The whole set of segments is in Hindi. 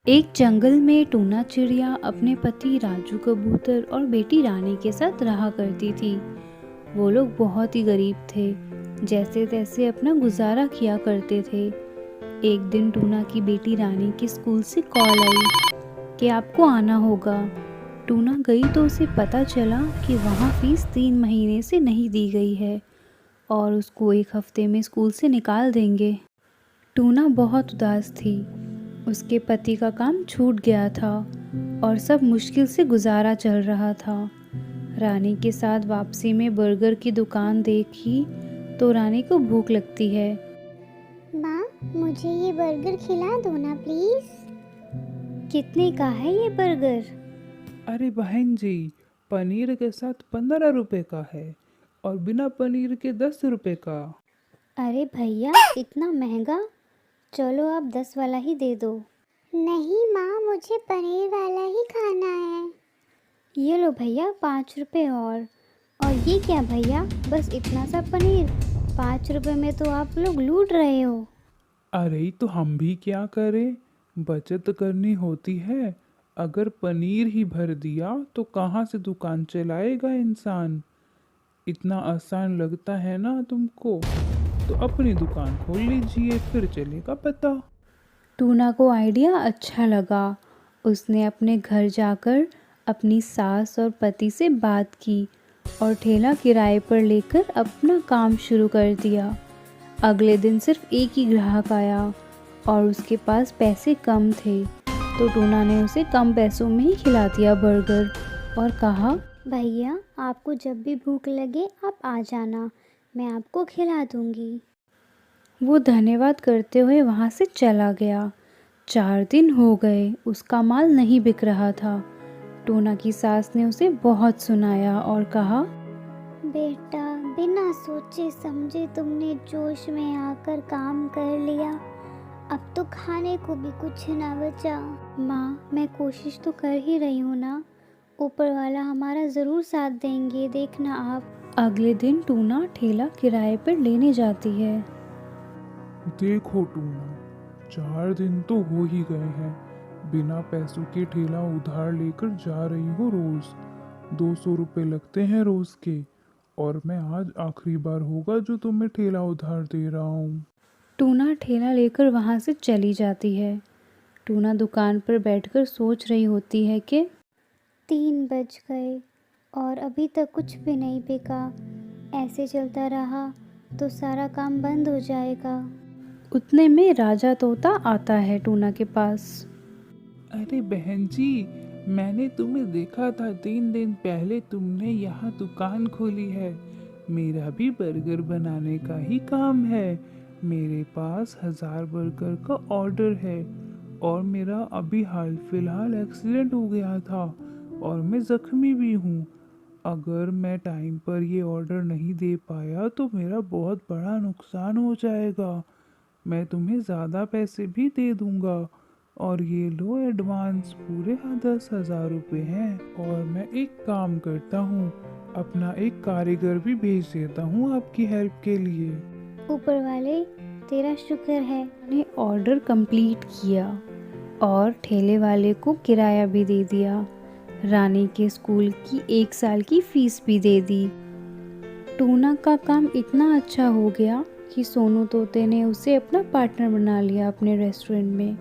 एक जंगल में टूना चिड़िया अपने पति राजू कबूतर और बेटी रानी के साथ रहा करती थी। वो लोग बहुत ही गरीब थे, जैसे तैसे अपना गुजारा किया करते थे। एक दिन टूना की बेटी रानी के स्कूल से कॉल आई कि आपको आना होगा। टूना गई तो उसे पता चला कि वहाँ फीस 3 महीने से नहीं दी गई है और उसको एक हफ्ते में स्कूल से निकाल देंगे। टूना बहुत उदास थी। उसके पति का काम छूट गया था और सब मुश्किल से गुजारा चल रहा था। रानी के साथ वापसी में बर्गर की दुकान देखी तो रानी को भूख लगती है। माँ, मुझे ये बर्गर खिला दो ना प्लीज। कितने का है ये बर्गर? अरे बहन जी, पनीर के साथ 15 रुपए का है और बिना पनीर के 10 रुपए का। अरे भैया, इतना महंगा? चलो आप 10 वाला ही दे दो। नहीं माँ, मुझे पनीर वाला ही खाना है। ये लो भैया, 5 रुपए और ये क्या भैया, बस इतना सा पनीर? 5 रुपए में तो आप लोग लूट रहे हो। अरे तो हम भी क्या करें, बचत करनी होती है। अगर पनीर ही भर दिया तो कहाँ से दुकान चलाएगा इंसान। इतना आसान लगता है ना तुमको, तो अपनी दुकान खोल लीजिए, फिर चलेगा पता। टूना को आइडिया अच्छा लगा। उसने अपने घर जाकर अपनी सास और पति से बात की और ठेला किराए पर लेकर अपना काम शुरू कर दिया। अगले दिन सिर्फ एक ही ग्राहक आया और उसके पास पैसे कम थे, तो टूना ने उसे कम पैसों में ही खिला दिया बर्गर और कहा, भैया, आपको जब भी भूख लगे आप आ जाना, मैं आपको खिला दूंगी। वो धन्यवाद करते हुए वहाँ से चला गया। 4 दिन हो गए, उसका माल नहीं बिक रहा था। टूना की सास ने उसे बहुत सुनाया और कहा, बेटा, बिना सोचे समझे तुमने जोश में आकर काम कर लिया। अब तो खाने को भी कुछ ना बचा। माँ, मैं कोशिश तो कर ही रही हूँ ना। ऊपर वाला हमारा ज़रूर साथ देंगे, देखना आप। अगले दिन टूना ठेला किराए पर लेने जाती है। देखो टूना, 4 दिन तो हो ही गए हैं, बिना पैसों के ठेला उधार लेकर जा रही हो। रोज 200 रुपये लगते हैं रोज के, और मैं आज आखिरी बार होगा जो तुम्हें ठेला उधार दे रहा हूँ। टूना ठेला लेकर वहाँ से चली जाती है। टूना दुकान पर बैठकर सोच रही होती है कि 3 बज गए और अभी तक कुछ भी नहीं बिका। ऐसे चलता रहा तो सारा काम बंद हो जाएगा। उतने में राजा तोता आता है टूना के पास। अरे बहन जी, मैंने तुम्हें देखा था 3 दिन पहले, तुमने यहाँ दुकान खोली है। मेरा भी बर्गर बनाने का ही काम है। मेरे पास 1000 बर्गर का ऑर्डर है और मेरा अभी हाल फिलहाल एक्सीडेंट हो गया था और मैं ज़ख्मी भी हूँ। अगर मैं टाइम पर ये ऑर्डर नहीं दे पाया तो मेरा बहुत बड़ा नुकसान हो जाएगा। मैं तुम्हें ज़्यादा पैसे भी दे दूंगा और ये लो एडवांस, पूरे 10,000 रुपये हैं। और मैं एक काम करता हूँ, अपना एक कारीगर भी भेज देता हूँ आपकी हेल्प के लिए। ऊपर वाले, तेरा शुक्र है। ने ऑर्डर कंप्लीट किया और ठेले वाले को किराया भी दे दिया। रानी के स्कूल की 1 साल की फीस भी दे दी। टूना का काम इतना अच्छा हो गया कि सोनू तोते ने उसे अपना पार्टनर बना लिया अपने रेस्टोरेंट में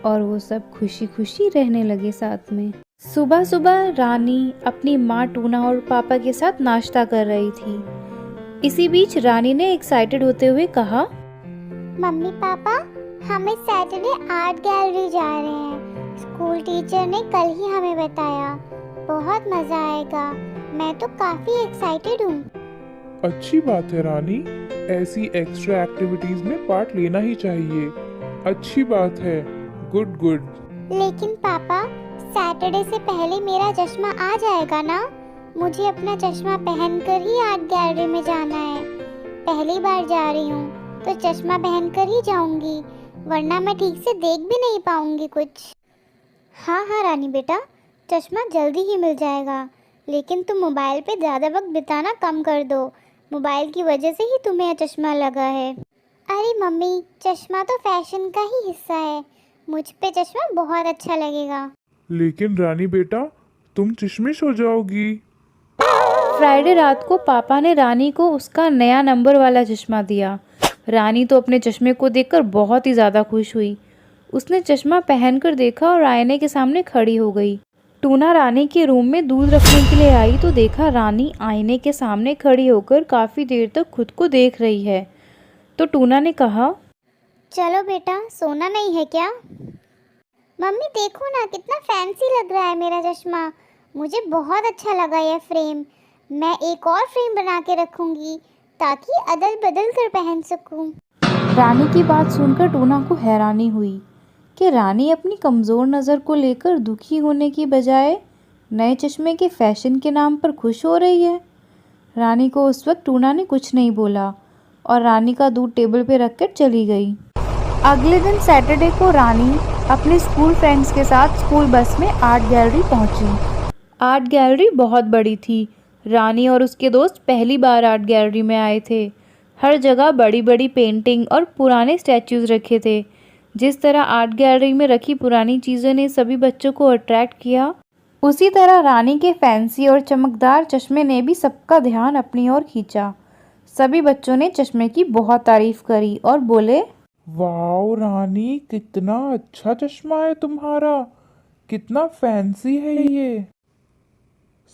और वो सब खुशी खुशी रहने लगे साथ में। सुबह सुबह रानी अपनी माँ टूना और पापा के साथ नाश्ता कर रही थी। इसी बीच रानी ने एक्साइटेड होते हुए कहा, मम्मी पापा, हम इस सैटरडे आर्ट गैलरी जा रहे हैं। स्कूल टीचर ने कल ही हमें बताया। बहुत मजा आएगा। मैं तो काफी एक्साइटेड हूँ। अच्छी बात है रानी, ऐसी एक्स्ट्रा एक्टिविटीज में पार्ट लेना ही चाहिए। अच्छी बात है, गुड गुड। लेकिन पापा, सैटरडे से पहले मेरा चश्मा आ जाएगा ना? मुझे अपना चश्मा पहनकर ही आर्ट गैलरी में जाना है। पहली बार जा रही हूँ तो चश्मा पहनकर ही जाऊंगी, वरना मैं ठीक से देख भी नहीं पाऊंगी कुछ। हाँ हाँ रानी बेटा, चश्मा जल्दी ही मिल जाएगा, लेकिन तुम मोबाइल पे ज़्यादा वक्त बिताना कम कर दो। मोबाइल की वजह से ही तुम्हें यह चश्मा लगा है। अरे मम्मी, चश्मा तो फैशन का ही हिस्सा है। मुझ पे चश्मा बहुत अच्छा लगेगा। लेकिन रानी बेटा, तुम चश्मिश हो जाओगी। फ्राइडे रात को पापा ने रानी को उसका नया नंबर वाला चश्मा दिया। रानी तो अपने चश्मे को देखकर बहुत ही ज़्यादा खुश हुई। उसने चश्मा पहनकर देखा और आईने के सामने खड़ी हो गई। टूना रानी के रूम में दूध रखने के लिए आई तो देखा रानी आईने के सामने खड़ी होकर काफ़ी देर तक खुद को देख रही है। तो टूना ने कहा, चलो बेटा, सोना नहीं है क्या? मम्मी देखो ना, कितना फैंसी लग रहा है मेरा चश्मा। मुझे बहुत अच्छा लगा यह फ्रेम। मैं एक और फ्रेम बना के रखूंगी ताकि अदल बदल कर पहन सकूं। रानी की बात सुनकर टूना को हैरानी हुई कि रानी अपनी कमज़ोर नज़र को लेकर दुखी होने की बजाय नए चश्मे के फैशन के नाम पर खुश हो रही है। रानी को उस वक्त टूना ने कुछ नहीं बोला और रानी का दूध टेबल पे रखकर चली गई। अगले दिन सैटरडे को रानी अपने स्कूल फ्रेंड्स के साथ स्कूल बस में आर्ट गैलरी पहुंची। आर्ट गैलरी बहुत बड़ी थी। रानी और उसके दोस्त पहली बार आर्ट गैलरी में आए थे। हर जगह बड़ी बड़ी पेंटिंग और पुराने स्टैच्यूज़ रखे थे। जिस तरह आर्ट गैलरी में रखी पुरानी चीज़ों ने सभी बच्चों को अट्रैक्ट किया, उसी तरह रानी के फैंसी और चमकदार चश्मे ने भी सबका ध्यान अपनी ओर खींचा। सभी बच्चों ने चश्मे की बहुत तारीफ करी और बोले, वाओ रानी, कितना अच्छा चश्मा है तुम्हारा, कितना फैंसी है ये।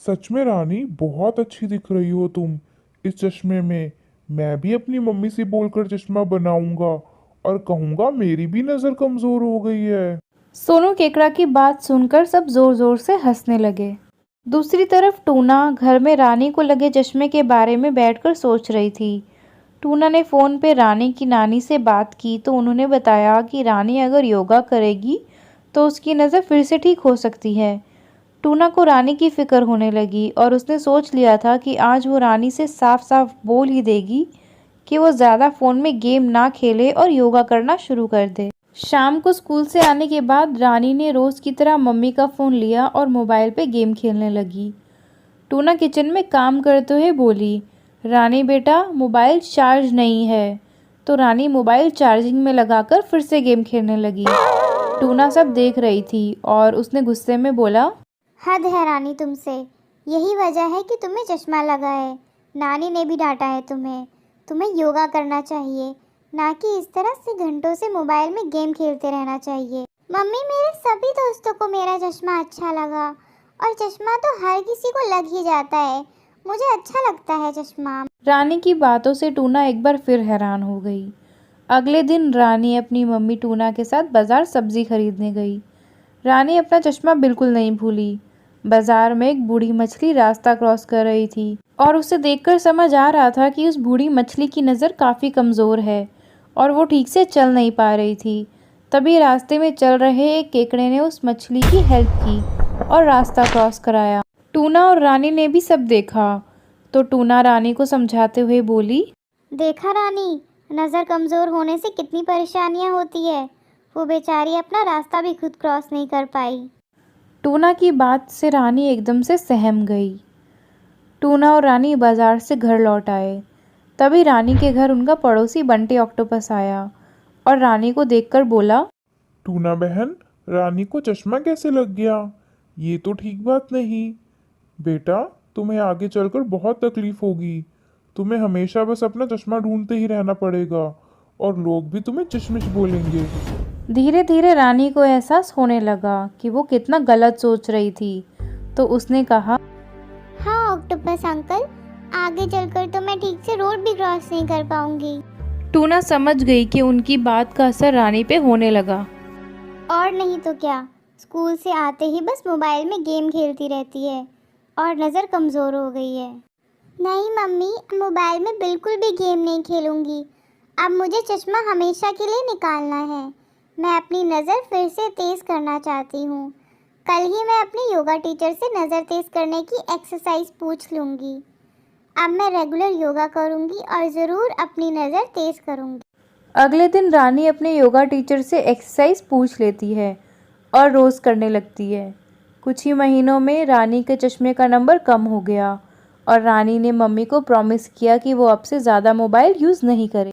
सच में रानी, बहुत अच्छी दिख रही हो तुम इस चश्मे में। मैं भी अपनी मम्मी से बोलकर चश्मा बनाऊंगा और कहूंगा मेरी भी नज़र कमज़ोर हो गई है। सोनू केकड़ा की बात सुनकर सब जोर जोर से हंसने लगे। दूसरी तरफ टूना घर में रानी को लगे चश्मे के बारे में बैठकर सोच रही थी। टूना ने फ़ोन पे रानी की नानी से बात की तो उन्होंने बताया कि रानी अगर योगा करेगी तो उसकी नज़र फिर से ठीक हो सकती है। टूना को रानी की फ़िक्र होने लगी और उसने सोच लिया था कि आज वो रानी से साफ साफ बोल ही देगी कि वो ज़्यादा फ़ोन में गेम ना खेले और योगा करना शुरू कर दे। शाम को स्कूल से आने के बाद रानी ने रोज़ की तरह मम्मी का फ़ोन लिया और मोबाइल पे गेम खेलने लगी। टूना किचन में काम करते हुए बोली, रानी बेटा, मोबाइल चार्ज नहीं है। तो रानी मोबाइल चार्जिंग में लगाकर फिर से गेम खेलने लगी। टूना सब देख रही थी और उसने गुस्से में बोला, हद है रानी तुमसे। यही वजह है कि तुम्हें चश्मा लगा है। नानी ने भी डांटा है तुम्हें। तुम्हें योगा करना चाहिए, ना कि इस तरह से घंटों से मोबाइल में गेम खेलते रहना चाहिए। मम्मी, मेरे सभी दोस्तों को मेरा चश्मा अच्छा लगा और चश्मा तो हर किसी को लग ही जाता है। मुझे अच्छा लगता है चश्मा। रानी की बातों से टूना एक बार फिर हैरान हो गई। अगले दिन रानी अपनी मम्मी टूना के साथ बाज़ार सब्ज़ी खरीदने गई। रानी अपना चश्मा बिल्कुल नहीं भूली। बाजार में एक बूढ़ी मछली रास्ता क्रॉस कर रही थी और उसे देखकर समझ आ रहा था कि उस बूढ़ी मछली की नज़र काफ़ी कमज़ोर है और वो ठीक से चल नहीं पा रही थी। तभी रास्ते में चल रहे एक केकड़े ने उस मछली की हेल्प की और रास्ता क्रॉस कराया। टूना और रानी ने भी सब देखा तो टूना रानी को समझाते हुए बोली, देखा रानी, नज़र कमज़ोर होने से कितनी परेशानियां होती है। वो बेचारी अपना रास्ता भी खुद क्रॉस नहीं कर पाई। टूना की बात से रानी एकदम से सहम गई। टूना और रानी बाजार से घर लौट आए। तभी रानी के घर उनका पड़ोसी बंटी ऑक्टोपस आया और रानी को देखकर बोला, टूना बहन, रानी को चश्मा कैसे लग गया? ये तो ठीक बात नहीं। बेटा, तुम्हें आगे चलकर बहुत तकलीफ होगी। तुम्हें हमेशा बस अपना चश्मा ढूंढते ही रहना पड़ेगा और लोग भी तुम्हें चश्मिश बोलेंगे। धीरे धीरे रानी को एहसास होने लगा कि वो कितना गलत सोच रही थी। तो उसने कहा, हाँ ऑक्टोपस अंकल, आगे चलकर तो मैं ठीक से रोड भी क्रॉस नहीं कर पाऊंगी। टूना समझ गई कि उनकी बात का असर रानी पे होने लगा। और नहीं तो क्या, स्कूल से आते ही बस मोबाइल में गेम खेलती रहती है और नज़र कमज़ोर हो गई है। नहीं मम्मी, मोबाइल में बिल्कुल भी गेम नहीं खेलूंगी। अब मुझे चश्मा हमेशा के लिए निकालना है। मैं अपनी नज़र फिर से तेज़ करना चाहती हूँ। कल ही मैं अपने योगा टीचर से नज़र तेज़ करने की एक्सरसाइज पूछ लूँगी। अब मैं रेगुलर योगा करूँगी और ज़रूर अपनी नज़र तेज़ करूँगी। अगले दिन रानी अपने योगा टीचर से एक्सरसाइज पूछ लेती है और रोज़ करने लगती है। कुछ ही महीनों में रानी के चश्मे का नंबर कम हो गया और रानी ने मम्मी को प्रॉमिस किया कि वो अब से ज़्यादा मोबाइल यूज़ नहीं करे।